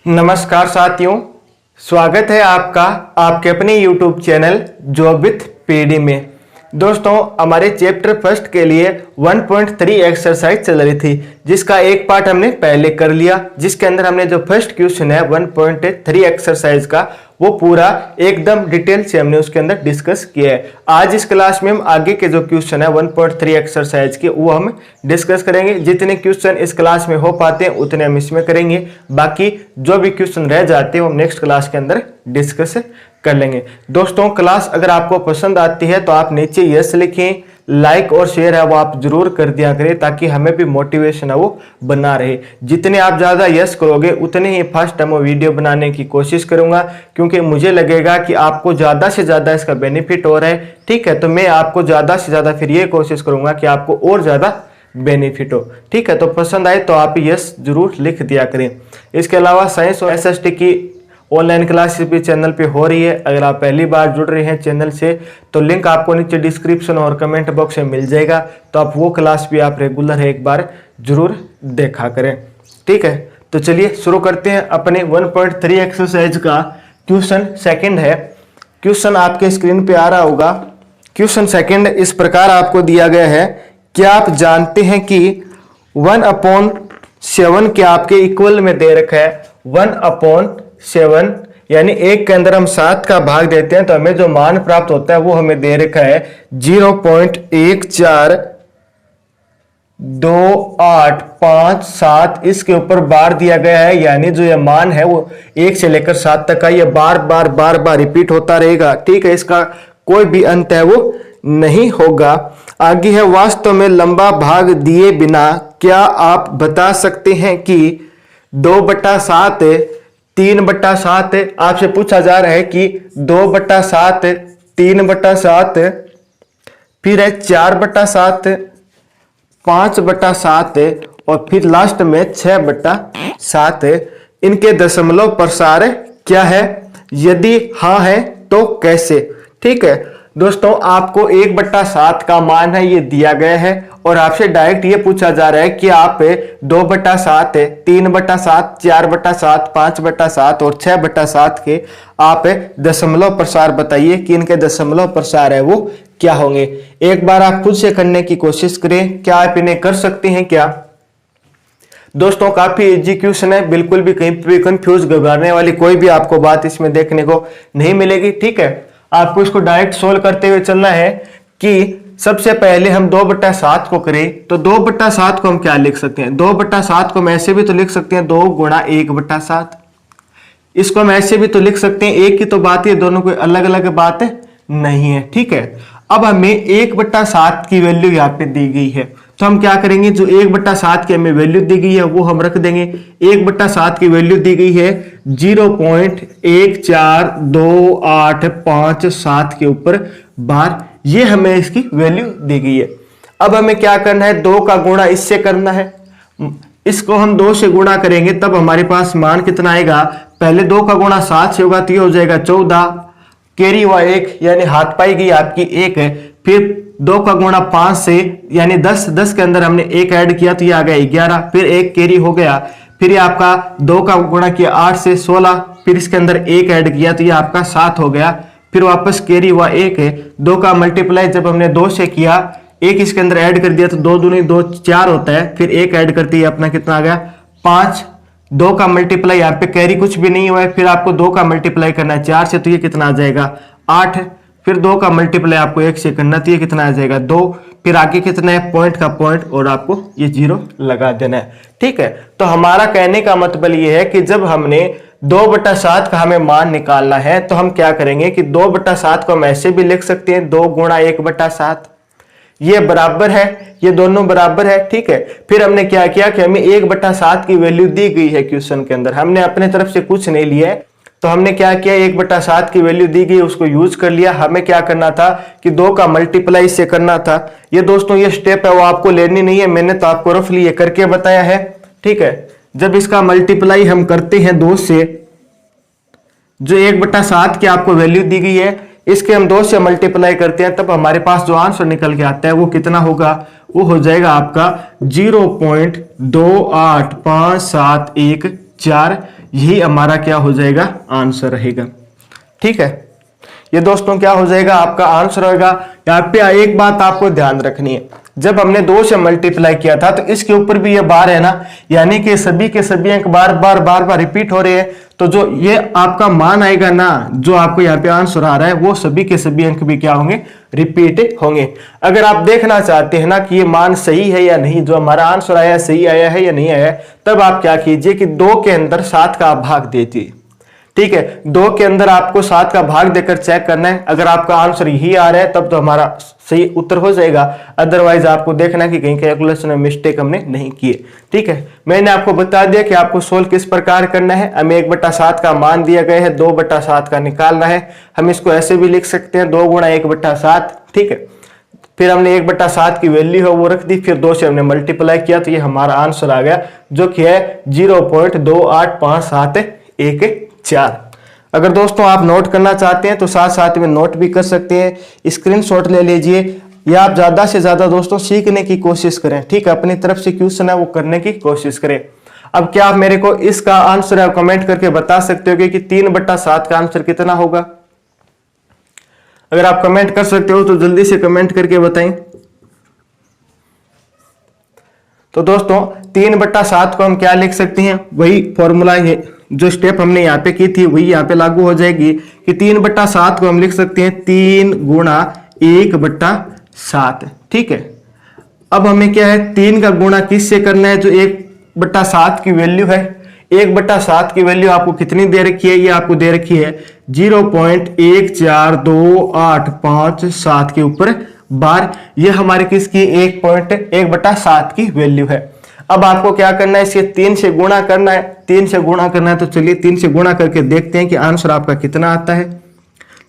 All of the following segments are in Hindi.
नमस्कार साथियों, स्वागत है आपका आपके अपने YouTube channel job with PD में। दोस्तों, हमारे चैप्टर फर्स्ट के लिए 1.3 एक्सरसाइज चल रही थी, जिसका एक पार्ट हमने पहले कर लिया, जिसके अंदर हमने जो फर्स्ट क्वेश्चन है 1.3 एक्सरसाइज का वो पूरा एकदम डिटेल से हमने उसके अंदर डिस्कस किया है। आज इस क्लास में हम आगे के जो क्वेश्चन है 1.3 एक्सरसाइज के वो हम डिस्कस करेंगे। जितने क्वेश्चन इस क्लास में हो पाते हैं उतने हम इसमें करेंगे, बाकी जो भी क्वेश्चन रह जाते हैं वो हम नेक्स्ट क्लास के अंदर डिस्कस कर लेंगे। दोस्तों, क्लास अगर आपको पसंद आती है तो आप नीचे यस लिखें, लाइक और शेयर है वो आप जरूर कर दिया करें, ताकि हमें भी मोटिवेशन है वो बना रहे। जितने आप ज़्यादा यस करोगे उतने ही फर्स्ट टाइम वीडियो बनाने की कोशिश करूंगा, क्योंकि मुझे लगेगा कि आपको ज़्यादा से ज़्यादा इसका बेनिफिट हो रहा है। ठीक है, तो मैं आपको ज़्यादा से ज़्यादा फिर ये कोशिश करूंगा कि आपको और ज़्यादा बेनिफिट हो। ठीक है, तो पसंद आए तो आप यस जरूर लिख दिया करें। इसके अलावा साइंस और एसएसटी की ऑनलाइन क्लास भी चैनल पे हो रही है। अगर आप पहली बार जुड़ रहे हैं चैनल से तो लिंक आपको नीचे डिस्क्रिप्शन और कमेंट बॉक्स में मिल जाएगा, तो आप वो क्लास भी आप रेगुलर है एक बार जरूर देखा करें। ठीक है, तो चलिए शुरू करते हैं अपने 1.3 एक्सरसाइज का। क्वेश्चन सेकंड है। क्वेश्चन आपके स्क्रीन पे आ रहा होगा। क्वेश्चन सेकंड इस प्रकार आपको दिया गया है। क्या आप जानते हैं कि 1/7 के आपके इक्वल में दे रखा है 1/7, यानी एक के अंदर हम 7 का भाग देते हैं तो हमें जो मान प्राप्त होता है वो हमें दे रखा है 0.142857। इसके ऊपर बार दिया गया है, यानी जो ये मान है वो 1 से लेकर 7 तक का ये बार बार रिपीट होता रहेगा। ठीक है, इसका कोई भी अंत है वो नहीं होगा। आगे है, वास्तव में लंबा भाग दिए बिना क्या आप बता सकते हैं कि 2/7 3/7? आपसे पूछा जा रहा है कि 2/7 3/7 फिर है 4/7 5/7 और फिर लास्ट में 6/7। इनके दशमलव प्रसार क्या है? यदि हाँ है तो कैसे? ठीक है दोस्तों, आपको 1/7 का मान है ये दिया गया है और आपसे डायरेक्ट ये पूछा जा रहा है कि आप 2/7 3/7 4/7 5/7 और 6/7 के आप दशमलव प्रसार बताइए कि इनके दशमलव प्रसार है वो क्या होंगे। एक बार आप खुद से करने की कोशिश करें। क्या आप इन्हें कर सकते हैं क्या? दोस्तों, काफी इजी क्वेश्चन है, बिल्कुल भी कहीं भी कंफ्यूज घबराने वाली कोई भी आपको बात इसमें देखने को नहीं मिलेगी। ठीक है, आपको इसको डायरेक्ट सोल्व करते हुए चलना है कि सबसे पहले हम 2/7 को करें तो 2/7 को हम क्या लिख सकते हैं? 2/7 को हम ऐसे भी तो लिख सकते हैं 2 गुणा 1/7। इसको हम ऐसे भी तो लिख सकते हैं, एक की तो बात है, दोनों कोई अलग अलग बात नहीं है। ठीक है, अब हमें 1/7 की वैल्यू यहाँ पे दी गई है, तो हम क्या करेंगे, जो 1/7 की हमें वैल्यू दी गई है वो हम रख देंगे। 1/7 की वैल्यू दी गई है 0.1428557 के ऊपर बार, ये हमें इसकी वैल्यू दी गई है। अब हमें क्या करना है, 2 का गुणा इससे करना है। इसको हम 2 से गुणा करेंगे तब हमारे पास मान कितना आएगा। पहले 2 का गुणा 7 से होगा तो ये हो जाएगा 14, कैरी हुआ 1 यानी हाथ पाई गई आपकी 1 है। फिर 2 का गुणा 5 से यानी 10 के अंदर हमने 1 ऐड किया तो ये आ गया 11, फिर 1 कैरी हो गया। फिर ये आपका 2 का गुणा किया 8 से 16, फिर इसके अंदर 1 ऐड किया तो ये आपका 7 हो गया। फिर वापस कैरी हुआ 1 है। 2 का मल्टीप्लाई जब हमने 2 से किया, 1 इसके अंदर ऐड कर दिया तो 2 दूनी 2 4 होता है, फिर 1 ऐड करते ही अपना कितना आ गया 5। 2 का मल्टीप्लाई यहाँ पे कैरी कुछ भी नहीं हुआ है, फिर आपको 2 का मल्टीप्लाई करना है 4 से तो ये कितना आ जाएगा 8। फिर 2 का मल्टीप्लाई आपको 1 से करना तो ये कितना आ जाएगा 2। फिर आगे कितना है, पॉइंट का पॉइंट और आपको ये 0 लगा देना है। ठीक है, तो हमारा कहने का मतलब ये है कि जब हमने 2/7 का हमें मान निकालना है तो हम क्या करेंगे कि 2/7 को हम ऐसे भी लिख सकते हैं 2 गुणा 1/7, ये बराबर है, ये दोनों बराबर है। ठीक है, फिर हमने क्या किया कि हमें 1/7 की वैल्यू दी गई है क्वेश्चन के अंदर, हमने अपने तरफ से कुछ नहीं लिया है, तो हमने क्या किया 1/7 की वैल्यू दी गई उसको यूज कर लिया। हमें क्या करना था कि 2 का मल्टीप्लाई से करना था। ये दोस्तों ये स्टेप है वो आपको लेनी नहीं है, मैंने तो आपको रफली ये करके बताया है। ठीक है, जब इसका मल्टीप्लाई हम करते हैं 2 से, जो 1/7 की आपको वैल्यू दी गई है इसके हम 2 से मल्टीप्लाई करते हैं, तब हमारे पास जो आंसर निकल के आता है वो कितना होगा, वो हो जाएगा आपका 0.28571 4। यही हमारा क्या हो जाएगा, आंसर रहेगा। ठीक है, ये दोस्तों क्या हो जाएगा, आपका आंसर होगा। यहाँ पे एक बात आपको ध्यान रखनी है, जब हमने 2 से मल्टीप्लाई किया था तो इसके ऊपर भी ये बार है ना, यानी कि सभी के सभी अंक बार बार रिपीट हो रहे हैं, तो जो ये आपका मान आएगा ना, जो आपको यहाँ पे आंसर आ रहा है, वो सभी के सभी अंक भी क्या होंगे, रिपीट होंगे। अगर आप देखना चाहते हैं ना कि ये मान सही है या नहीं, जो हमारा आंसर आया सही आया है या नहीं आया, तब आप क्या कीजिए कि 2 के अंदर 7 का भाग दीजिए। ठीक है, 2 के अंदर आपको 7 का भाग देकर चेक करना है। अगर आपका आंसर यही आ रहा है तब तो हमारा सही उत्तर हो जाएगा, अदरवाइज आपको देखना कि कहीं कैलकुलेशन में मिस्टेक हमने नहीं किए। ठीक है, मैंने आपको बता दिया कि आपको सोल्व किस प्रकार करना है। हमें 1/7 का मान दिया गया है, 2/7 का निकालना है। हम इसको ऐसे भी लिख सकते हैं, 2 गुणा 1/7। ठीक है, फिर हमने 1/7 की वैल्यू है वो रख दी, फिर 2 से हमने मल्टीप्लाई किया, तो ये हमारा आंसर आ गया, जो कि है 0.285714। अगर दोस्तों आप नोट करना चाहते हैं तो साथ साथ में नोट भी कर सकते हैं, स्क्रीनशॉट ले लीजिए, या आप ज्यादा से ज्यादा दोस्तों सीखने की कोशिश करें। ठीक है, अपनी तरफ से क्वेश्चन है वो करने की कोशिश करें। अब क्या आप मेरे को इसका आंसर है कमेंट करके बता सकते हो कि 3/7 का आंसर कितना होगा? अगर आप कमेंट कर सकते हो तो जल्दी से कमेंट करके बताएं। तो दोस्तों 3/7 को हम क्या लिख सकते हैं, वही फॉर्मूला है, जो स्टेप हमने यहाँ पे की थी वही यहाँ पे लागू हो जाएगी कि 3/7 को हम लिख सकते हैं 3 गुणा 1/7। ठीक है, अब हमें क्या है, 3 का गुणा किससे करना है, जो 1/7 की वैल्यू है। 1/7 की वैल्यू आपको कितनी दे रखी है, ये आपको दे रखी है 0.14285 के ऊपर बार। ये हमारे किसकी 1/7 की वैल्यू है। अब आपको क्या करना है, इसे 3 से गुणा करना है। 3 से गुणा करना है तो चलिए 3 से गुणा करके देखते हैं कि आंसर आपका कितना आता है।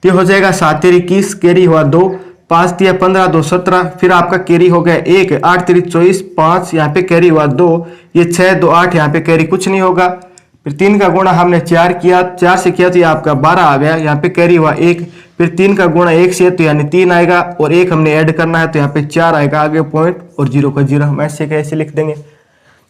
तो हो जाएगा 7 × 21, कैरी हुआ 2, 5 × 15, 2 17, फिर आपका कैरी हो गया 1, 8 × 24, 5, यहाँ पे कैरी हुआ 2, ये 6, 2 8, यहाँ पे कैरी कुछ नहीं होगा। फिर 3 का गुणा हमने 4 किया, 4 से किया तो ये आपका 12 आ गया, यहाँ पे कैरी हुआ 1, फिर 3 का गुणा 1 से तो यानी 3 आएगा, और 1 हमने ऐड करना है तो यहाँ पे 4 आएगा, आगे पॉइंट और 0 का 0 हम ऐसे कैसे लिख देंगे।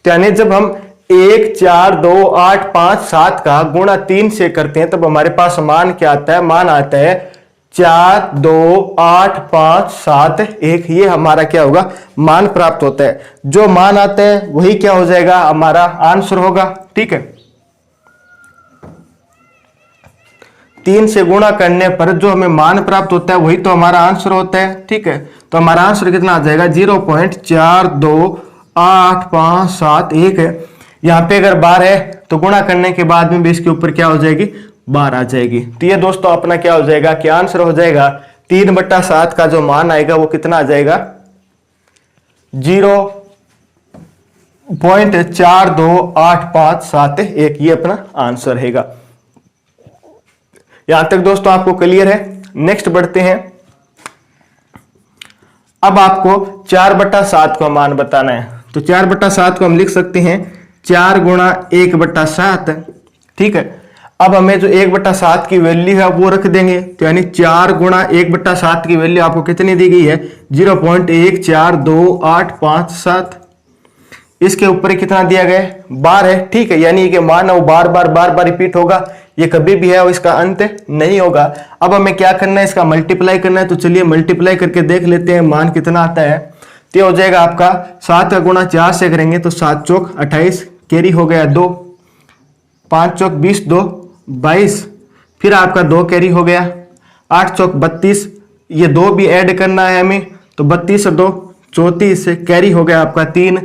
तो यानी जब हम 1 4 2 8 5 7 का गुणा 3 से करते हैं तब हमारे पास मान क्या आता है, मान आता है 4 2 8 5 7 1। ये हमारा क्या होगा, मान प्राप्त होता है। जो मान आता है वही क्या हो जाएगा, हमारा आंसर होगा। ठीक है, 3 से गुणा करने पर जो हमें मान प्राप्त होता है वही तो हमारा आंसर होता है। ठीक है, तो हमारा आंसर कितना आ जाएगा, 0.42857 है। यहाँ पे अगर बार है तो गुणा करने के बाद में भी इसके ऊपर क्या हो जाएगी, बार आ जाएगी। तो ये दोस्तों अपना क्या हो जाएगा, कि आंसर हो जाएगा 3/7 का जो मान आएगा वो कितना आ जाएगा, 0.42857। ये अपना आंसर रहेगा। यहां तक दोस्तों आपको क्लियर है। नेक्स्ट बढ़ते हैं। अब आपको 4/7 का मान बताना है, तो 4/7 को हम लिख सकते हैं 4 गुणा 1/7। ठीक है, अब हमें जो 1/7 की वैल्यू है वो रख देंगे, तो यानी 4 गुणा 1/7 की वैल्यू आपको कितनी दी गई है, 0.1428557। इसके ऊपर कितना दिया गया है, बार है। ठीक है, यानी कि मान है वो बार बार रिपीट होगा, ये कभी भी है और इसका अंत नहीं होगा। अब हमें क्या करना है, इसका मल्टीप्लाई करना है। तो चलिए मल्टीप्लाई करके देख लेते हैं मान कितना आता है। तो हो जाएगा आपका 7 का गुणा 4 से करेंगे तो 7 चौक 28, कैरी हो गया 2, 5 चौक 20, 2 22, फिर आपका 2 कैरी हो गया, 8 चौक 32, ये 2 भी ऐड करना है हमें, तो 32 और 2 34, कैरी हो गया आपका 3,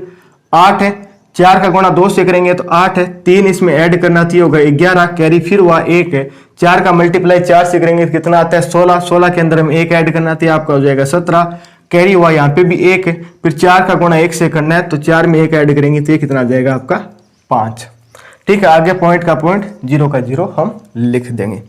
8 है, 4 का गुणा 2 से करेंगे तो 8 है, 3 इसमें ऐड करना चाहिए, होगा 11, कैरी फिर हुआ 1 है, 4 का मल्टीप्लाई 4 से करेंगे तो कितना आता है 16, 16 के अंदर हम 1 ऐड करना चाहिए, आपका हो जाएगा 17, कैरी हुआ यहाँ पे भी 1 है, फिर 4 का गुणा 1 से करना है तो 4 में 1 ऐड करेंगे तो ये कितना आ जाएगा आपका 5। ठीक है, आगे पॉइंट का पॉइंट 0 का 0 हम लिख देंगे।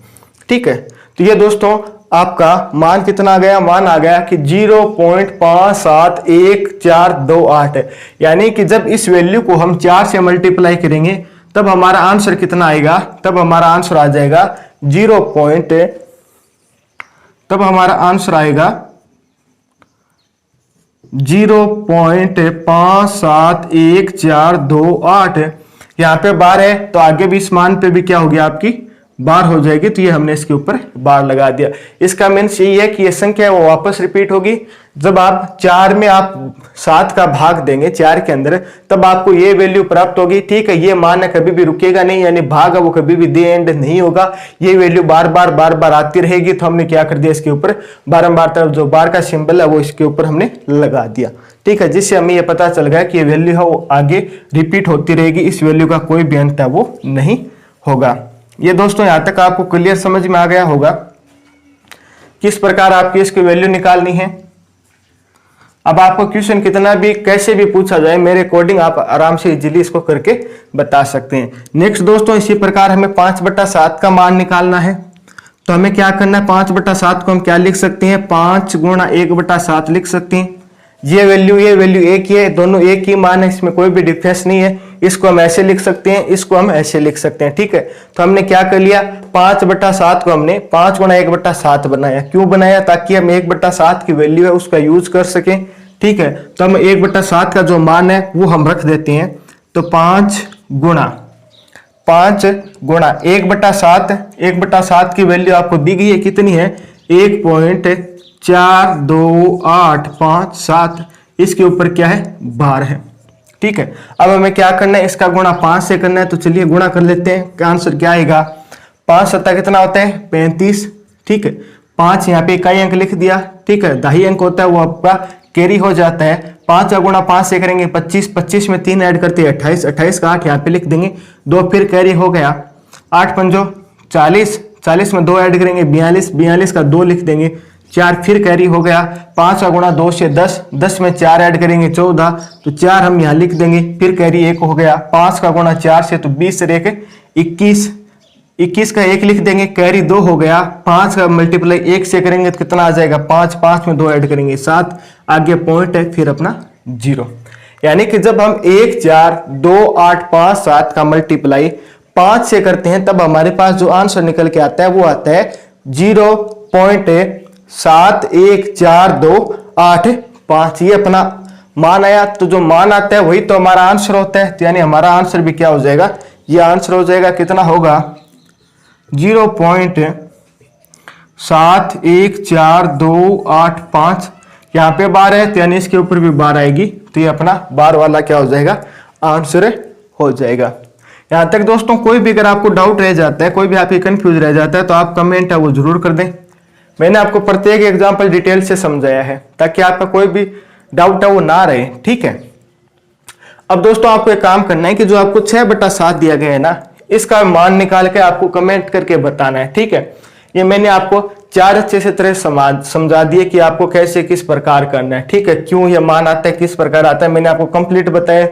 ठीक है, तो ये दोस्तों आपका मान कितना आ गया, मान आ गया कि 0.5711428 है। यानी कि जब इस वैल्यू को हम 4 से मल्टीप्लाई करेंगे तब हमारा आंसर कितना आएगा, तब हमारा आंसर आ जाएगा 0.5711428। यहाँ पे बार है तो आगे भी इस मान पे भी क्या होगी आपकी बार हो जाएगी, तो ये हमने इसके ऊपर बार लगा दिया। इसका मीन्स यही है कि ये संख्या है वो वापस रिपीट होगी। जब आप 4 में आप 7 का भाग देंगे 4 के अंदर, तब आपको ये वैल्यू प्राप्त होगी। ठीक है, ये मान कभी भी रुकेगा नहीं, यानी भाग वो कभी भी दे एंड नहीं होगा, ये वैल्यू बार बार आती रहेगी। तो हमने क्या कर दिया, इसके ऊपर बारंबार तरफ जो बार का सिंबल है वो इसके ऊपर हमने लगा दिया। ठीक है, जिससे हमें ये पता चल गया कि ये वैल्यू है वो आगे रिपीट होती रहेगी, इस वैल्यू का कोई भी अंत है वो नहीं होगा। ये दोस्तों यहां तक आपको क्लियर समझ में आ गया होगा किस प्रकार आपकी इसकी वैल्यू निकालनी है। अब आपको क्वेश्चन कितना भी कैसे भी पूछा जाए, मेरे अकॉर्डिंग आप आराम से इजीली इसको करके बता सकते हैं। नेक्स्ट दोस्तों, इसी प्रकार हमें 5/7 का मान निकालना है। तो हमें क्या करना है, 5/7 को हम क्या लिख सकते हैं, 5 गुणा 1/7 लिख सकते हैं। ये वैल्यू एक ही है, दोनों एक ही मान है, इसमें कोई भी डिफरेंस नहीं है। इसको हम ऐसे लिख सकते हैं, इसको हम ऐसे लिख सकते हैं। ठीक है, तो हमने क्या कर लिया, 5/7 को हमने 5 गुणा 1/7 बनाया। क्यों बनाया, ताकि हम 1/7 की वैल्यू है उसका यूज कर सकें। ठीक है, तो हम 1/7 का जो मान है वो हम रख देते हैं। तो 5 गुणा 1/7 की वैल्यू आपको दी गई है, कितनी है, 1.42857। इसके ऊपर क्या है, बार है। ठीक है, अब हमें क्या करना है, इसका गुणा 5 से करना है। तो चलिए गुणा कर लेते हैं, आंसर क्या आएगा, 5 सत्ता कितना होता है, 35। ठीक है, 5 यहाँ पे इकाई अंक लिख दिया। ठीक है, दहाई अंक होता है वो आपका कैरी हो जाता है। 5 का गुणा 5 से करेंगे 25, 25 में 3 ऐड करते हैं 28, 28 का 8 यहाँ पे लिख देंगे, 2 फिर कैरी हो गया, 8 पंजो 40, 40 में 2 ऐड करेंगे 42, 42 का 2 लिख देंगे, 4 फिर कैरी हो गया। 5 का गुणा 2 से 10, 10 में 4 ऐड करेंगे 14, तो 4 हम यहाँ लिख देंगे, फिर कैरी 1 हो गया। 5 का गुणा 4 से, तो 20 से रेख 21, 21 का 1 लिख देंगे, कैरी 2 हो गया। 5 का मल्टीप्लाई 1 से करेंगे तो कितना आ जाएगा, 5, 5 में 2 ऐड करेंगे 7, आगे पॉइंट है फिर अपना 0। यानी कि जब हम 1 4 2 8 5 7 का मल्टीप्लाई 5 से करते हैं, तब हमारे पास जो आंसर निकल के आता है वो आता है 0.714285। ये अपना मान आया, तो जो मान आता है वही तो हमारा आंसर होता है। तो यानी हमारा आंसर भी क्या हो जाएगा, ये आंसर हो जाएगा, कितना होगा, 0.714285। यहाँ पे बार है, तो यानी इसके ऊपर भी बार आएगी, तो ये अपना बार वाला क्या हो जाएगा, आंसर हो जाएगा। यहाँ तक दोस्तों कोई भी अगर आपको डाउट रह जाता है, कोई भी आपकी कंफ्यूज रह जाता है, तो आप कमेंट है वो जरूर कर दें। मैंने आपको प्रत्येक एग्जाम्पल डिटेल से समझाया है, ताकि आपका कोई भी डाउट है वो ना रहे। ठीक है, अब दोस्तों आपको एक काम करना है कि जो आपको 6/7 दिया गया है ना, इसका मान निकाल के आपको कमेंट करके बताना है। ठीक है, ये मैंने आपको 4 अच्छे से तरह समझा दिए कि आपको कैसे किस प्रकार करना है। ठीक है, क्यों ये मान आता है, किस प्रकार आता है, मैंने आपको कंप्लीट बताया।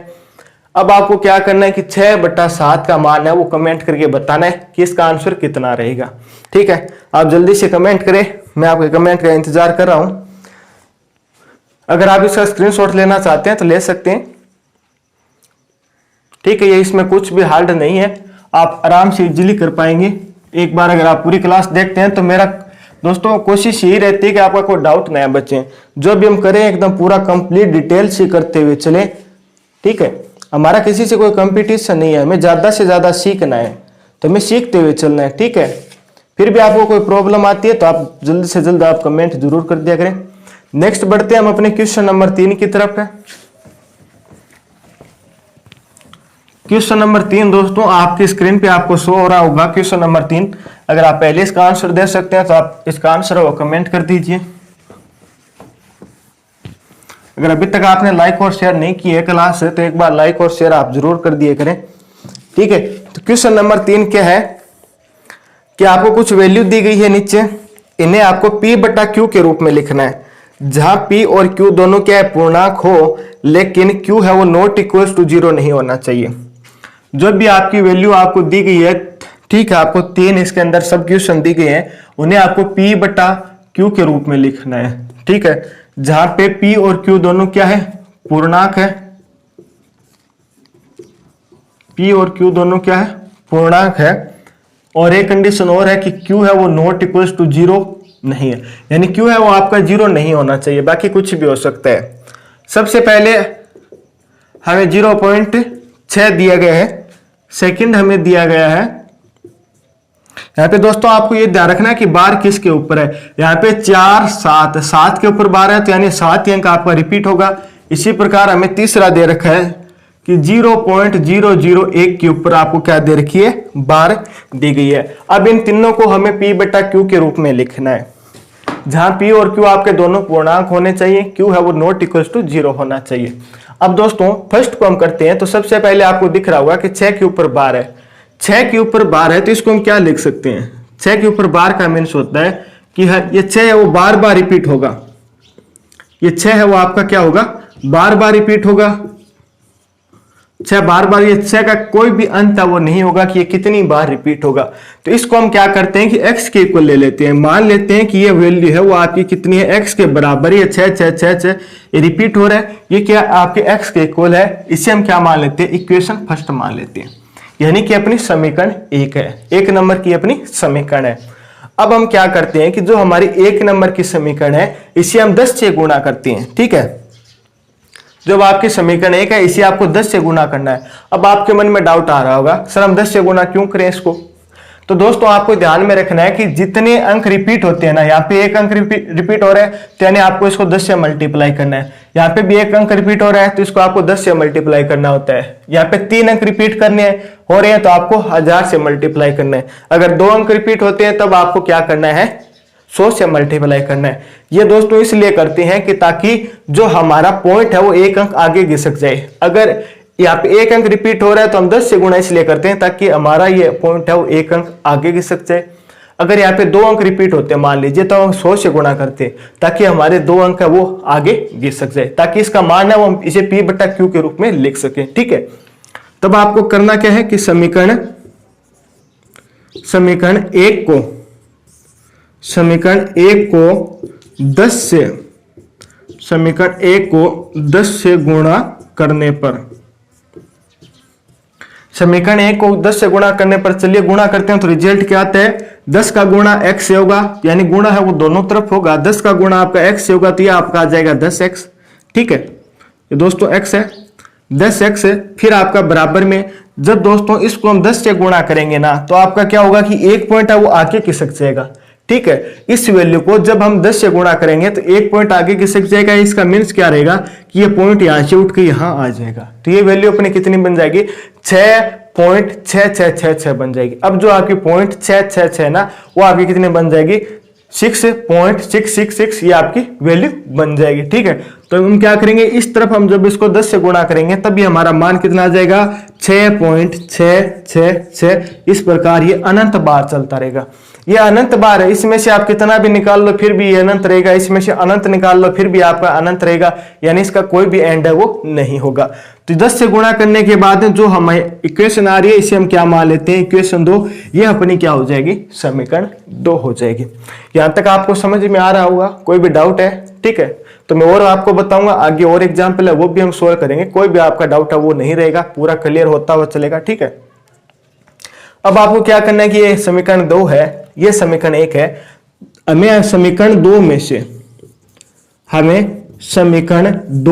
अब आपको क्या करना है कि 6/7 का मान है वो कमेंट करके बताना है कि इसका आंसर कितना रहेगा। ठीक है, आप जल्दी से कमेंट करें, मैं आपके कमेंट का इंतजार कर रहा हूं। अगर आप इसका स्क्रीनशॉट लेना चाहते हैं तो ले सकते हैं। ठीक है, ये इसमें कुछ भी हार्ड नहीं है, आप आराम से इजीली कर पाएंगे। एक बार अगर आप पूरी क्लास देखते हैं तो मेरा दोस्तों कोशिश यही रहती है कि आपका कोई डाउट ना बचे। जो भी हम करें एकदम पूरा कंप्लीट डिटेल से करते हुए चले। ठीक है, हमारा किसी से कोई कंपटीशन नहीं है, हमें ज्यादा से ज्यादा सीखना है, तो हमें सीखते हुए चलना है। ठीक है, फिर भी आपको कोई प्रॉब्लम आती है तो आप जल्द से जल्द आप कमेंट जरूर कर दिया करें। नेक्स्ट बढ़ते हैं हम अपने क्वेश्चन नंबर 3 की तरफ है। क्वेश्चन नंबर 3 दोस्तों आपकी स्क्रीन पे आपको शो हो रहा होगा। क्वेश्चन नंबर 3, अगर आप पहले इसका आंसर दे सकते हैं तो आप इसका आंसर वो कमेंट कर दीजिए। अगर अभी तक आपने लाइक और शेयर नहीं किए क्लास से, तो एक बार लाइक और शेयर आप जरूर कर दिए करें। ठीक है, तो क्वेश्चन नंबर 3 क्या है कि आपको कुछ वैल्यू दी गई है नीचे, इन्हें आपको P/Q के रूप में लिखना है, जहां P और Q दोनों क्या है, पूर्णांक हो, लेकिन Q है वो नॉट इक्वल टू 0 नहीं होना चाहिए। जब भी आपकी वैल्यू आपको दी गई है, ठीक है, आपको 3 इसके अंदर सब क्वेश्चन दी गई है, उन्हें आपको P/Q के रूप में लिखना है। ठीक है, जहां पे P और Q दोनों क्या है, पूर्णांक है। P और Q दोनों क्या है, पूर्णांक है। और एक कंडीशन और है कि Q है वो नॉट इक्वल टू 0 नहीं है, यानी Q है वो आपका 0 नहीं होना चाहिए, बाकी कुछ भी हो सकता है। सबसे पहले हमें 0.6 दिया गया है, सेकंड हमें दिया गया है। यहाँ पे दोस्तों आपको ये ध्यान रखना है कि बार किसके ऊपर है। यहाँ पे 4 7 7 के ऊपर बार है तो यानी 7 ही अंक आपका रिपीट होगा। इसी प्रकार हमें तीसरा दे रखा है कि 0.001 के ऊपर आपको क्या दे रखी है, बार दी गई है। अब इन तीनों को हमें P बटा Q के रूप में लिखना है, जहां P और Q आपके दोनों पूर्णांक होने चाहिए, Q है वो नॉट इक्वल टू 0 होना चाहिए। अब दोस्तों फर्स्ट को हम करते हैं तो सबसे पहले आपको दिख रहा होगा कि 6 के ऊपर बार है। 6 के ऊपर बार है तो इसको हम क्या लिख सकते हैं, 6 के ऊपर बार का मीन्स होता है कि ये 6 है वो बार बार रिपीट होगा। ये 6 है वो आपका क्या होगा, बार बार रिपीट होगा। 6 बार बार, ये 6 का कोई भी अंत वो नहीं होगा कि ये कितनी बार रिपीट होगा। तो इसको हम क्या करते हैं कि x के इक्वल ले लेते हैं। मान लेते हैं कि ये वैल्यू है वो आपकी कितनी है, x के बराबर। ये 6 6 6 6 ये रिपीट हो रहा है, ये क्या आपके x के इक्वल है। इसे हम क्या मान लेते हैं, इक्वेशन फर्स्ट मान लेते हैं, यानी कि अपनी समीकरण 1 है, 1 नंबर की अपनी समीकरण है। अब हम क्या करते हैं कि जो हमारी 1 नंबर की समीकरण है इसे हम 10 से गुणा करते हैं। ठीक है, जब आपकी समीकरण 1 है इसे आपको 10 से गुणा करना है। अब आपके मन में डाउट आ रहा होगा, सर हम 10 से गुणा क्यों करें इसको। तो दोस्तों आपको ध्यान में रखना है कि जितने अंक रिपीट होते हैं ना, यहाँ पे 1 अंक रिपीट हो रहा है तो यानी आपको इसको 10 से मल्टीप्लाई करना है। यहाँ पे भी 1 अंक रिपीट हो रहा है तो इसको आपको 10 से मल्टीप्लाई करना होता है। यहाँ पे 3 अंक रिपीट करने हो रहे हैं तो आपको 1000 से मल्टीप्लाई करना है। अगर 2 अंक रिपीट होते हैं तब आपको क्या करना है, 100 से मल्टीप्लाई करना है। ये दोस्तों इसलिए करते हैं कि ताकि जो हमारा पॉइंट है वो 1 अंक आगे घिसक जाए। अगर यहाँ पे 1 अंक रिपीट हो रहा है तो हम 10 से गुणा इसलिए करते हैं ताकि हमारा ये पॉइंट है वो 1 अंक आगे घिसक जाए। अगर यहाँ पे 2 अंक रिपीट होते हैं मान लीजिए तो हम 100 से गुणा करते हैं ताकि हमारे 2 अंक है वो आगे घिसक जाए, ताकि इसका मान है वो हम इसे P बटा Q के रूप में लिख सके। ठीक है, तब आपको करना क्या है कि समीकरण 1 को 10 से गुणा करने पर, समीकरण 1 को 10 से गुणा करने पर, चलिए गुणा करते हैं तो रिजल्ट क्या आता है, 10 का गुणा x से होगा, यानी गुणा है वो दोनों तरफ होगा। 10 का गुणा आपका x से होगा तो ये आपका आ जाएगा 10x। ठीक है, ये दोस्तों x है, 10x है। फिर आपका बराबर में जब दोस्तों इसको हम 10 से गुणा करेंगे ना तो आपका क्या होगा कि 1 पॉइंट है वो आगे खिसक जाएगा। ठीक है, इस वैल्यू को जब हम 10 से गुणा करेंगे तो 1 पॉइंट आगे खिसक जाएगा। इसका मीन्स क्या रहेगा कि ये पॉइंट यहां से उठ के यहां आ जाएगा। तो ये वैल्यू अपनी कितनी बन जाएगी, 6.6666 बन जाएगी। अब जो आपकी 0.666 ना वो आपकी कितनी बन जाएगी, 6.666 ये आपकी वैल्यू बन जाएगी। ठीक है, तो हम क्या करेंगे, इस तरफ हम जब इसको 10 से गुणा करेंगे तब ये हमारा मान कितना आ जाएगा, 6.666। इस प्रकार ये अनंत बार चलता रहेगा। ये अनंत बार है, इसमें से आप कितना भी निकाल लो फिर भी ये अनंत रहेगा, इसमें से अनंत निकाल लो फिर भी आपका अनंत रहेगा, यानी इसका कोई भी एंड है वो नहीं होगा। तो 10 से गुणा करने के बाद जो हमें इक्वेशन आ रही है इसे हम क्या मान लेते हैं, इक्वेशन 2। ये अपनी क्या हो जाएगी, समीकरण 2 हो जाएगी। यहां तक आपको समझ में आ रहा होगा, कोई भी डाउट है। ठीक है, तो मैं और आपको बताऊंगा आगे और एग्जाम्पल है वो भी हम सोल्व करेंगे, कोई भी आपका डाउट है वो नहीं रहेगा, पूरा क्लियर होता हुआ चलेगा। ठीक है, अब आपको क्या करना है कि ये समीकरण 2 है, ये समीकरण 1 है। हमें समीकरण 2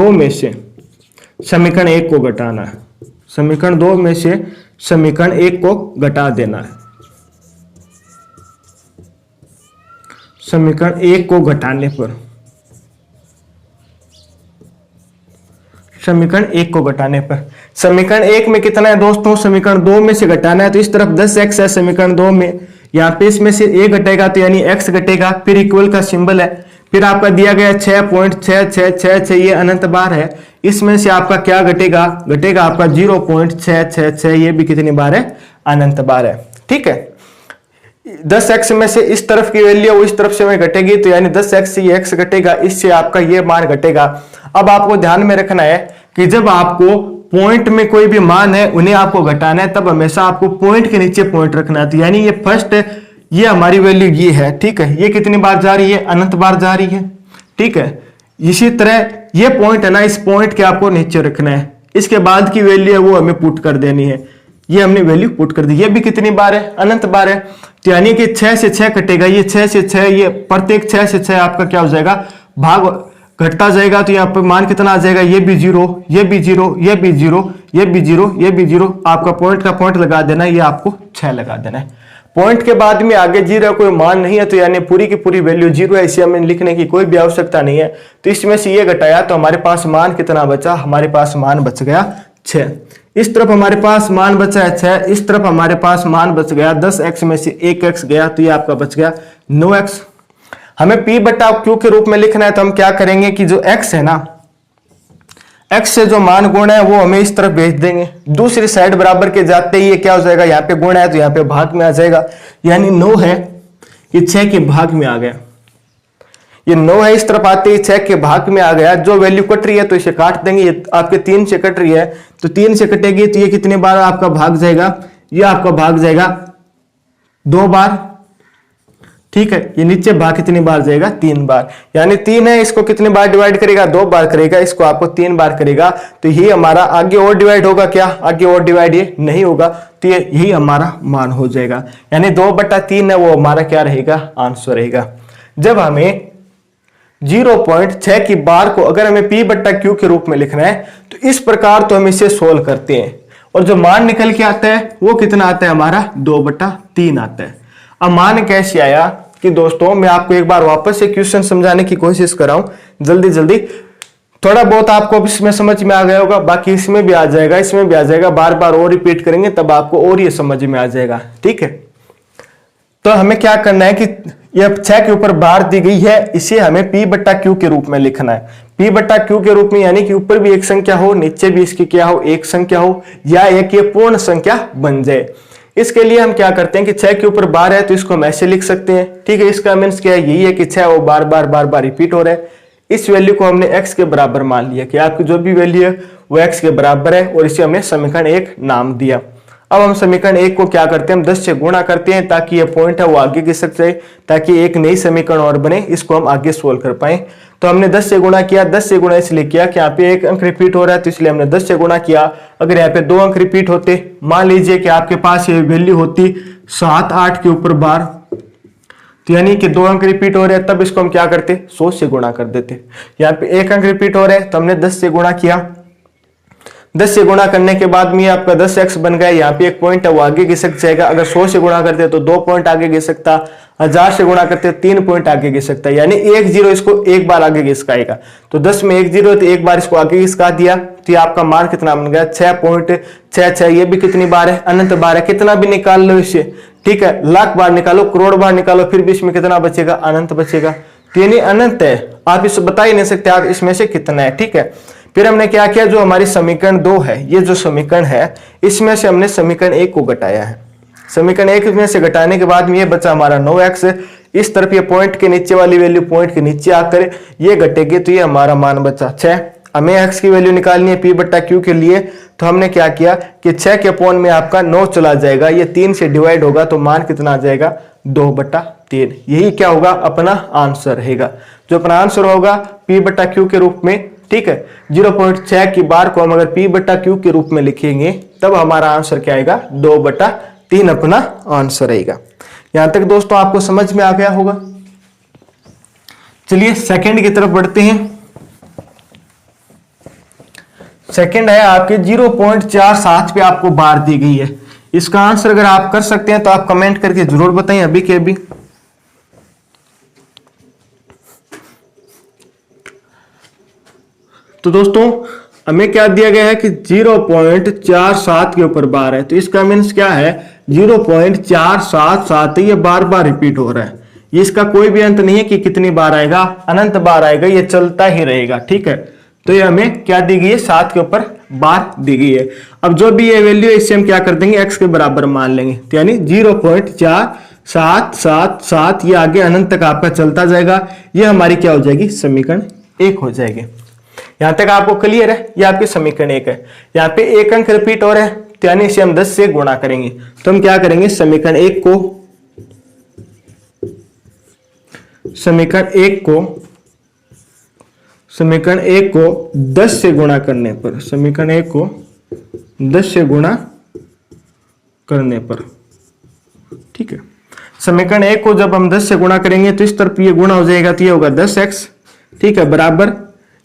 में से समीकरण 1 को घटाना है। समीकरण 2 में से समीकरण 1 को घटा देना है। समीकरण 1 को घटाने पर, समीकरण 1 को घटाने पर, समीकरण 1 में कितना है दोस्तों, समीकरण 2 में से घटाना है। तो इस तरफ 10x है समीकरण 2 में, यहाँ पे इसमें से a घटेगा तो यानी x घटेगा, फिर इक्वल का सिंबल है, फिर आपका दिया गया 6.6666 ये अनंत बार है। इसमें से आपका क्या घटेगा, घटेगा आपका 0.666, ये भी कितनी बार है, अनंत बार है। ठीक है, 10x में से इस तरफ की वैल्यू वो इस तरफ से में घटेगी तो यानी 10x से ये x घटेगा, इससे आपका ये मान घटेगा। अब आपको ध्यान में रखना है कि जब आपको पॉइंट में कोई भी मान है उन्हें आपको घटाना है तब हमेशा आपको पॉइंट के नीचे पॉइंट रखना है। तो यानी ये फर्स्ट ये हमारी वैल्यू ये है। ठीक है, ये कितनी बार जा रही है, अनंत बार जा रही है। ठीक है, इसी तरह ये पॉइंट है ना, इस पॉइंट के आपको नीचे रखना है, इसके बाद की वैल्यू है वो हमें पुट कर देनी है। ये हमने वैल्यू पुट कर दी, ये भी कितनी बार है, अनंत बार है। तो यानी कि 6 से 6 कटेगा, ये 6 से 6, ये प्रत्येक 6 से 6 आपका क्या हो जाएगा, भाग घटता जाएगा तो यहाँ पे मान कितना आ जाएगा, ये भी जीरो, ये भी जीरो, ये भी जीरो, ये भी जीरो, ये भी जीरो। आपका पॉइंट का पॉइंट लगा देना है, ये आपको 6 लगा देना है। पॉइंट के बाद में आगे जीरो कोई मान नहीं है तो यानी पूरी की पूरी वैल्यू जीरो है, इसे हमें लिखने की कोई भी आवश्यकता नहीं है। तो इसमें से ये घटाया तो हमारे पास मान कितना बचा, हमारे पास मान बच गया 6। इस तरफ हमारे पास मान बचा है 6, इस तरफ हमारे पास मान बच गया 10x में से 1x गया तो ये आपका बच गया 9x। हमें p बटा q के रूप में लिखना है तो हम क्या करेंगे कि जो x है ना, x से जो मान गुण है वो हमें इस तरफ भेज देंगे, दूसरी साइड बराबर के जाते ही ये क्या हो जाएगा, यहाँ पे गुण है तो यहाँ पे भाग में आ जाएगा। यानी 9 है, ये 6 के भाग में आ गया, ये 9 है, इस तरफ आते ही 6 के भाग में आ गया। जो वैल्यू कट रही है तो इसे काट देंगे, ये आपके 3 से कट रही है तो 3 से कटेगी तो ये कितने बार आपका भाग जाएगा, ये आपका भाग जाएगा 2 बार। ठीक है, ये नीचे भाग कितनी बार जाएगा, 3 बार। यानी 3 है, इसको कितनी बार डिवाइड करेगा, 2 बार करेगा, इसको आपको 3 बार करेगा तो ये हमारा आगे और डिवाइड होगा क्या, आगे और डिवाइड ये नहीं होगा तो ये यही हमारा मान हो जाएगा। यानी 2/3 है वो हमारा क्या रहेगा, आंसर रहेगा। जब हमें 0.6 की बार को अगर हमें p बट्टा q के रूप में लिखना है तो इस प्रकार तो हम इसे सोल्व करते हैं और जो मान निकल के आता है वो कितना आता है, हमारा 2/3 आता है। अब मान कैसे आया कि दोस्तों मैं आपको एक बार वापस से क्वेश्चन समझाने की कोशिश कर रहा हूं जल्दी जल्दी, थोड़ा बहुत आपको इसमें समझ में आ गया होगा, बाकी इसमें भी आ जाएगा, इसमें भी आ जाएगा, बार बार और रिपीट करेंगे तब आपको और ये समझ में आ जाएगा। ठीक है, तो हमें क्या करना है कि यह 6 के ऊपर बार दी गई है, इसे हमें p बट्टा q के रूप में लिखना है। p बट्टा q के रूप में यानी कि ऊपर भी एक संख्या हो, नीचे भी इसकी क्या हो, एक संख्या हो, या एक ये पूर्ण संख्या बन जाए। इसके लिए हम क्या करते हैं कि 6 के ऊपर बार है तो इसको हम ऐसे लिख सकते हैं। ठीक है, इसका मीन्स क्या है, यही है कि 6 वो बार बार रिपीट हो रहा है। इस वैल्यू को हमने x के बराबर मान लिया कि आपकी जो भी वैल्यू है वो x के बराबर है और इसे हमने समीकरण 1 नाम दिया। अब हम समीकरण 1 को क्या करते हैं, हम 10 से गुणा करते हैं ताकि ये पॉइंट है वो आगे खिसक जाए, ताकि एक नई समीकरण और बने, इसको हम आगे सोल्व कर पाए। तो हमने 10 से गुणा किया, 10 से गुणा इसलिए किया कि यहाँ पे एक अंक रिपीट हो रहा है तो इसलिए हमने 10 से गुणा किया। अगर यहाँ पे 2 अंक रिपीट होते, मान लीजिए कि आपके पास ये वैल्यू होती 7 8 के ऊपर बार, तो यानी कि 2 अंक रिपीट हो रहे हैं तब इसको हम क्या करते, 100 से गुणा कर देते। यहाँ पे 1 अंक रिपीट हो रहे हैं तो हमने 10 से गुणा किया, 10 से गुणा करने के बाद में आपका 10x बन गया। यहाँ पे एक पॉइंट है वो आगे घिसक जाएगा, अगर 100 से गुणा करते तो 2 पॉइंट आगे घिसकता, 1000 से गुणा करते 3 पॉइंट आगे घिसकता, यानी 1 0 इसको एक बार आगे घिसकाएगा। तो 10 में 1 0 तो एक बार इसको आगे घिसका दिया तो ये आपका मान कितना बन गया, 6.66। ये भी कितनी बार है, अनंत बार है, कितना भी निकाल लो इससे। ठीक है, लाख बार निकालो, करोड़ बार निकालो, फिर भी इसमें कितना बचेगा, अनंत बचेगा। तो यानी अनंत है, आप इसे बता ही नहीं सकते आप इसमें से कितना है। ठीक है, फिर हमने क्या किया, जो हमारी समीकरण 2 है, ये जो समीकरण है इसमें से हमने समीकरण 1 को घटाया है। समीकरण 1 में से घटाने के बाद में ये बचा हमारा 9x। इस तरफ ये पॉइंट के नीचे वाली वैल्यू पॉइंट के नीचे आकर ये घटेगी तो ये हमारा मान बचा 6। हमें x की वैल्यू निकालनी है p बट्टा q के लिए, तो हमने क्या किया कि 6 के अपॉन में आपका 9 चला जाएगा, ये 3 से डिवाइड होगा तो मान कितना आ जाएगा, 2/3। यही क्या होगा, अपना आंसर रहेगा। जो अपना आंसर होगा p बट्टा q के रूप में। ठीक है, 0.6 की बार को हम अगर p बट्टा q के रूप में लिखेंगे तब हमारा आंसर क्या आएगा, 2/3 अपना आंसर रहेगा। यहां तक दोस्तों आपको समझ में आ गया होगा। चलिए सेकंड की तरफ बढ़ते हैं। सेकंड है आपके 0.47 पे आपको बार दी गई है। इसका आंसर अगर आप कर सकते हैं तो आप कमेंट करके जरूर बताएं अभी के अभी। तो दोस्तों हमें क्या दिया गया है कि 0.47 के ऊपर बार है, तो इसका मीन्स क्या है, 0.477 ये बार बार रिपीट हो रहा है। ये इसका कोई भी अंत नहीं है कि कितनी बार आएगा, अनंत बार आएगा, ये चलता ही रहेगा। ठीक है, तो ये हमें क्या दी गई है, 7 के ऊपर बार दी गई है। अब जो भी ये वैल्यू है इससे हम क्या कर देंगे, x के बराबर मान लेंगे, तो यानी 0.4777 ये आगे अनंत तक आपका चलता जाएगा। ये हमारी क्या हो जाएगी, समीकरण 1 हो जाएगी। यहां तक आपको क्लियर है, ये आपके समीकरण 1 है। यहाँ पे एक अंक रिपीट हो रहा है तो यानी इसे हम 10 से गुणा करेंगे, तो हम क्या करेंगे, समीकरण 1 को 10 से गुणा करने पर, समीकरण 1 को 10 से गुणा करने पर, ठीक है, समीकरण 1 को जब हम 10 से गुणा करेंगे तो इस तरफ ये गुणा हो जाएगा तो ये होगा 10x। ठीक है, बराबर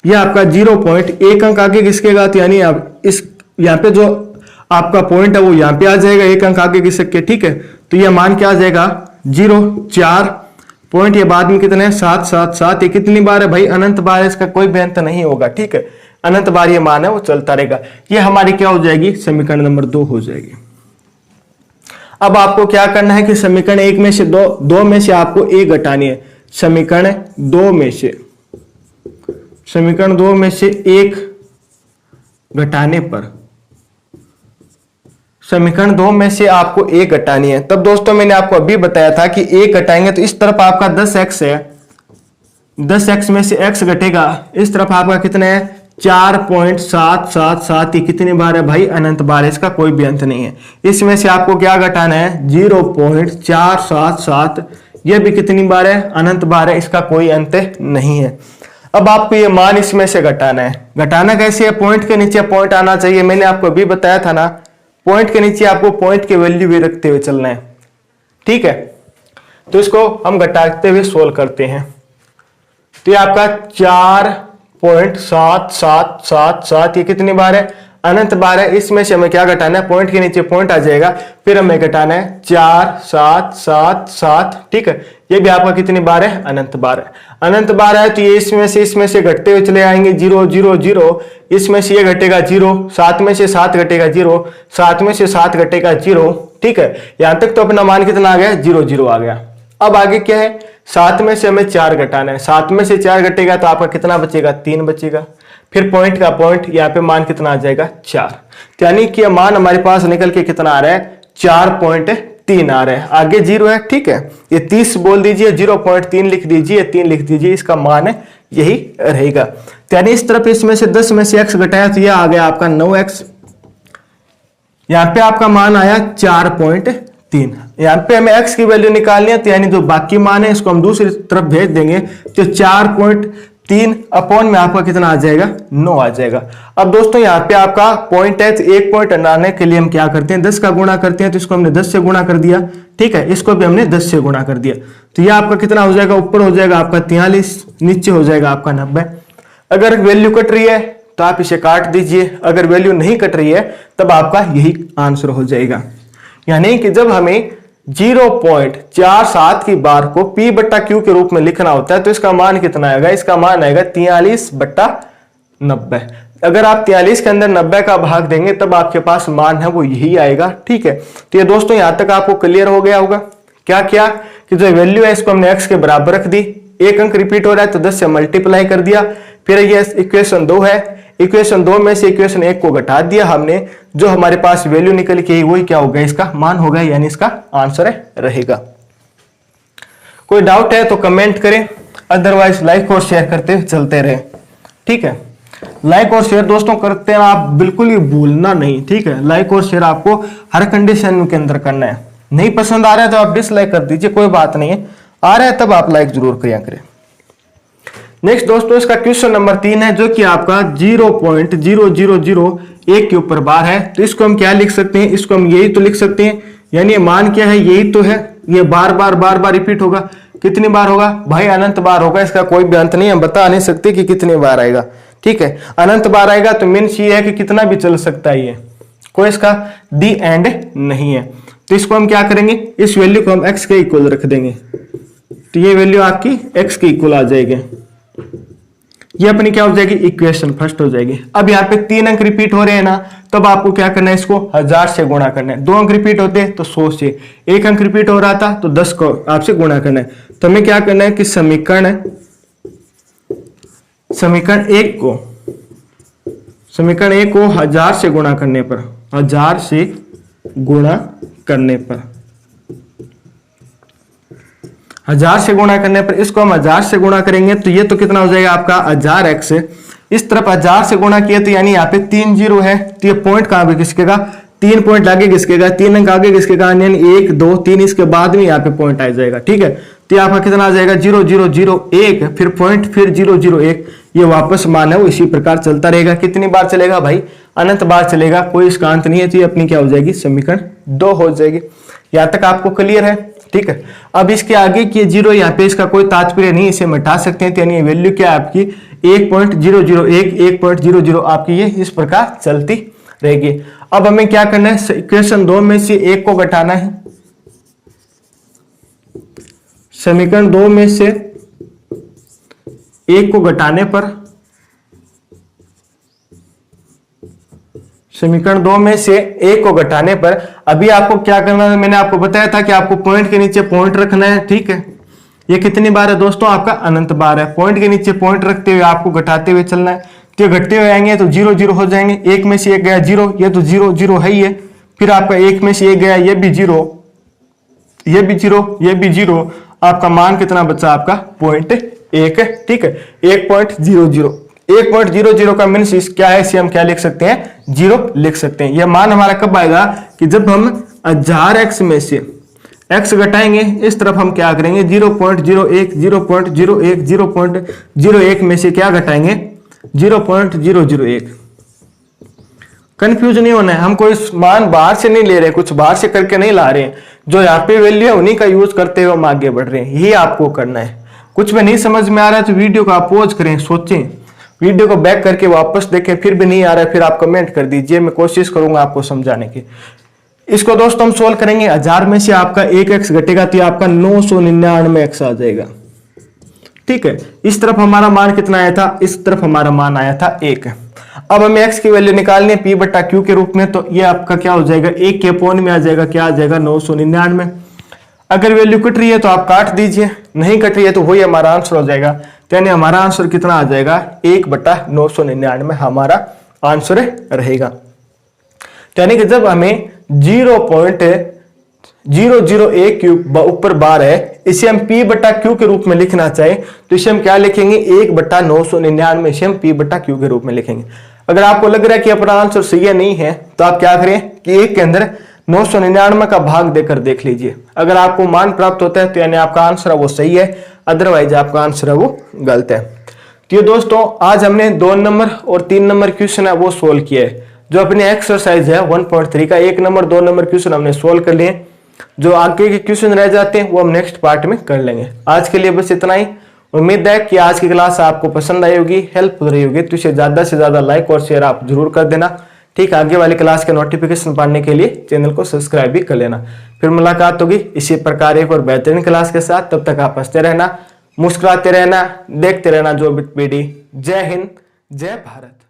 ये आपका 0.1 अंक आगे खिसकेगा, तो यानी आप इस यहाँ पे जो आपका पॉइंट है वो यहाँ पे आ जाएगा, 1 अंक आगे खिसक के, ठीक है। तो ये मान क्या आ जाएगा 0, 4 पॉइंट, ये बाद में कितने हैं 7, 7, 7, ये कितनी बार है भाई, अनंत बार है, इसका कोई भी अंत नहीं होगा, ठीक है। अनंत बार ये मान है वो चलता रहेगा। ये हमारी क्या हो जाएगी, समीकरण नंबर 2 हो जाएगी। अब आपको क्या करना है कि समीकरण 1 में से 2 में से आपको 1 घटानी है। समीकरण 2 में से 1 घटाने पर, समीकरण 2 में से आपको 1 घटानी है। तब दोस्तों मैंने आपको अभी बताया था कि 1 घटाएंगे तो इस तरफ आपका 10x है, 10x में से x घटेगा, इस तरफ आपका कितना है 4.777, ये कितनी बार है भाई, अनंत बार है, इसका कोई भी अंत नहीं है। इसमें से आपको क्या घटाना है 0.477, ये भी कितनी बार है, अनंत बार है, इसका कोई अंत नहीं है। अब आपको ये मान इसमें से घटाना है। घटाना कैसे है, पॉइंट के नीचे पॉइंट आना चाहिए, मैंने आपको अभी बताया था ना, पॉइंट के नीचे आपको पॉइंट की वैल्यू भी रखते हुए चलना है, ठीक है। तो इसको हम घटाते हुए सोल्व करते हैं। तो ये आपका 4.7777, ये कितनी बार है, अनंत बार है। इसमें से हमें क्या घटाना है, पॉइंट के नीचे पॉइंट आ जाएगा, फिर हमें घटाना है 4777, ठीक है। ये भी आपका कितनी बार है, अनंत बार है। अनंत बार है तो ये इसमें से घटते हुए चले आएंगे, 0 0 0, इसमें से ये घटेगा 0, 7 में से 7 घटेगा 0, 7 में से 7 घटेगा 0, ठीक है। यहां तक तो अपना मान कितना आ गया, 0 0 आ गया। अब आगे क्या है, 7 में से हमें 4 घटाना है, 7 में से 4 घटेगा तो आपका कितना बचेगा, 3 बचेगा। फिर पॉइंट का पॉइंट, यहाँ पे मान कितना आ जाएगा 4, तो यानी कि मान हमारे पास निकल के कितना आ रहा है, 4.3 आ रहा है। आगे 0 है, ठीक है, ये 30 बोल दीजिए, 0.3 लिख दीजिए, 3 लिख दीजिए, इसका मान है यही रहेगा। तो यानी इस तरफ इसमें से 10 में से x घटाया तो यह आ गया आपका 9x, यहाँ पे आपका मान आया 4.3। यहाँ पे हमें x की वैल्यू निकालनी है, तो यानी जो बाकी मान है इसको हम दूसरी तरफ भेज देंगे, तो 4.3 अपॉन में आपका कितना आ जाएगा, 9 आ जाएगा। अब दोस्तों यहाँ पे आपका पॉइंट है, तो एक पॉइंट हटाने के लिए हम क्या करते हैं, 10 का गुणा करते हैं, तो इसको हमने 10 से गुणा कर दिया, ठीक है, इसको भी हमने 10 से गुणा कर दिया। तो यह आपका कितना हो जाएगा, ऊपर हो जाएगा आपका 43, नीचे हो जाएगा आपका 90। अगर वैल्यू कट रही है तो आप इसे काट दीजिए, अगर वैल्यू नहीं कट रही है तब आपका यही आंसर हो जाएगा। यानी कि जब हमें 0.47 की बार को P/Q के रूप में लिखना होता है तो इसका मान कितना आएगा, इसका मान आएगा 43/90। अगर आप 43 के अंदर 90 का भाग देंगे तब आपके पास मान है वो यही आएगा, ठीक है। तो ये दोस्तों यहां तक आपको क्लियर हो गया होगा। क्या किया कि जो वैल्यू है इसको हमने x के बराबर रख दी, एक अंक रिपीट हो रहा है तो 10 से मल्टीप्लाई कर दिया, फिर ये इक्वेशन 2 है, इक्वेशन 2 में से इक्वेशन 1 को घटा दिया हमने, जो हमारे पास वैल्यू निकल के आई वही क्या होगा, इसका मान होगा, यानी इसका आंसर रहेगा। कोई डाउट है तो कमेंट करें, अदरवाइज लाइक और शेयर करते चलते रहे, ठीक है। लाइक और शेयर दोस्तों करते हैं आप बिल्कुल ही भूलना नहीं, ठीक है। लाइक और शेयर आपको हर कंडीशन के अंदर करना है। नहीं पसंद आ रहा है तो आप डिसलाइक कर दीजिए, कोई बात नहीं है। आ रहा है तब आप लाइक जरूर किया करें। नेक्स्ट दोस्तों इसका क्वेश्चन नंबर 3 है, जो कि आपका 0.0001 के ऊपर बार है। तो इसको हम क्या लिख सकते हैं, इसको हम यही तो लिख सकते हैं, यानी ये मान क्या है, यही तो है, ये बार बार रिपीट होगा। कितनी बार होगा भाई, अनंत बार होगा, इसका कोई भी अंत नहीं, हम बता नहीं सकते कि कितनी बार आएगा, ठीक है। अनंत बार आएगा तो मीन्स ये है कि कितना भी चल सकता है, ये कोई इसका दी एंड नहीं है। तो इसको हम क्या करेंगे, इस वैल्यू को हम x के इक्वल रख देंगे, तो ये वैल्यू आपकी x के इक्वल आ जाएगी। ये अपनी क्या हो जाएगी, इक्वेशन फर्स्ट हो जाएगी। अब यहाँ पे 3 अंक रिपीट हो रहे हैं ना, तब आपको क्या करना है, इसको 1000 से गुणा करना है। 2 अंक रिपीट होते हैं तो 100 से, 1 अंक रिपीट हो रहा था तो 10 को आपसे गुणा करना है। तो हमें क्या करना है कि समीकरण 1 को 1000 से गुणा करने पर, 1000 से गुणा करने पर, 1000 से गुणा करने पर, इसको हम 1000 से गुणा करेंगे तो ये तो कितना हो जाएगा आपका 1000x। इस तरफ 1000 से गुणा किया तो यानी यहाँ पे 3 0 है, तो ये पॉइंट कहां पे घिसकेगा, 3 पॉइंट आगे घिसकेगा, 3 अंक आगे घिसकेगा, यानी 1 2 3 इसके बाद में यहाँ पे पॉइंट आ जाएगा, ठीक है। तो आपका कितना आ जाएगा 0 0 0 1, फिर पॉइंट, फिर 0 0 1, ये वापस मान है वो इसी प्रकार चलता रहेगा। कितनी बार चलेगा भाई, अनंत बार चलेगा, कोई इसका अंत नहीं है। तो ये अपनी क्या हो जाएगी, समीकरण 2 हो जाएगी। यहां तक आपको क्लियर है, ठीक है। अब इसके आगे की 0 यहाँ पे इसका कोई तात्पर्य नहीं, इसे हम हटा सकते हैं, तो यानी वैल्यू क्या है आपकी 1.001 1.00 आपकी ये इस प्रकार चलती रहेगी। अब हमें क्या करना है, इक्वेशन 2 में से एक को घटाना है। समीकरण 2 में से एक को घटाने पर, समीकरण 2 में से एक को घटाने पर अभी आपको क्या करना है, मैंने आपको बताया था कि आपको पॉइंट के नीचे पॉइंट रखना है। ठीक है, ये कितनी बार है दोस्तों, आपका अनंत बार है। पॉइंट के नीचे पॉइंट रखते हुए आपको घटाते हुए चलना है। तो घटते हुए आएंगे तो 0 0 हो जाएंगे। एक में से एक गया 0, ये तो 0 0 है ही है। फिर आपका एक में से एक गया, ये भी 0, ये भी 0, ये भी 0। आपका मान कितना बचा, आपका 0.1 है। ठीक है, 1.00 1.00 का मीन्स क्या है, इसे हम क्या लिख सकते हैं, 0 लिख सकते हैं। यह मान हमारा कब आएगा कि जब हम 1000x में से x घटाएंगे, इस तरफ हम क्या करेंगे 0.01 0.01 0.01 में से क्या घटाएंगे 0.001। कंफ्यूज नहीं होना है, हम कोई मान बाहर से नहीं ले रहे, कुछ बाहर से करके नहीं ला रहे हैं। जो यहाँ पे वैल्यू है उन्हीं का यूज करते हुए हम आगे बढ़ रहे हैं, यही आपको करना है। कुछ भी नहीं समझ में आ रहा है तो वीडियो को आप पॉज करें, सोचें, वीडियो को बैक करके वापस देखें, फिर भी नहीं आ रहा है फिर आप कमेंट कर दीजिए, मैं कोशिश करूंगा आपको समझाने की। इसको दोस्तों हम सोल्व करेंगे। 1000 में से आपका एक x घटेगा तो आपका 999x आ जाएगा। ठीक है, इस तरफ हमारा मान कितना आया था, इस तरफ हमारा मान आया था 1। अब हमें x की वैल्यू निकालनी है p/q के रूप में, तो ये आपका क्या हो जाएगा, 1 के अपॉन में आ जाएगा, क्या आ जाएगा 999। अगर वैल्यू कट रही है तो आप काट दीजिए, नहीं कट रही है तो वही हमारा आंसर हो जाएगा। तो यानी हमारा आंसर कितना आ जाएगा, 1/999 हमारा आंसर रहेगा। तो यानी कि जब हमें 0.001 क्यूब ऊपर बार है, इसे हम p/q के रूप में लिखना चाहे तो इसे हम क्या लिखेंगे, 1/999 इसे हम p/q के रूप में लिखेंगे। अगर आपको लग रहा है कि अपना आंसर सही है नहीं है तो आप क्या करें कि 1 के अंदर 999 का भाग देकर देख लीजिए। अगर आपको मान प्राप्त होता है तो यानी आपका आंसर है वो सही है, अदरवाइज आपका आंसर है वो गलत है। तो ये दोस्तों आज हमने 2 नंबर और 3 नंबर क्वेश्चन है वो सोल्व किया है। जो अपने एक्सरसाइज है 1.3 का 1 नंबर 2 नंबर क्वेश्चन हमने सोल्व कर लिए। जो आगे के क्वेश्चन रह जाते हैं वो हम नेक्स्ट पार्ट में कर लेंगे। आज के लिए बस इतना ही। उम्मीद है कि आज की क्लास आपको पसंद आई होगी, हेल्पफुल रही होगी। तो इसे ज्यादा से ज्यादा लाइक और शेयर आप जरूर कर देना। ठीक, आगे वाली क्लास के नोटिफिकेशन पाने के लिए चैनल को सब्सक्राइब भी कर लेना। फिर मुलाकात होगी इसी प्रकार एक और बेहतरीन क्लास के साथ। तब तक आप हंसते रहना, मुस्कुराते रहना, देखते रहना जो बिट पीडी। जय हिंद, जय भारत।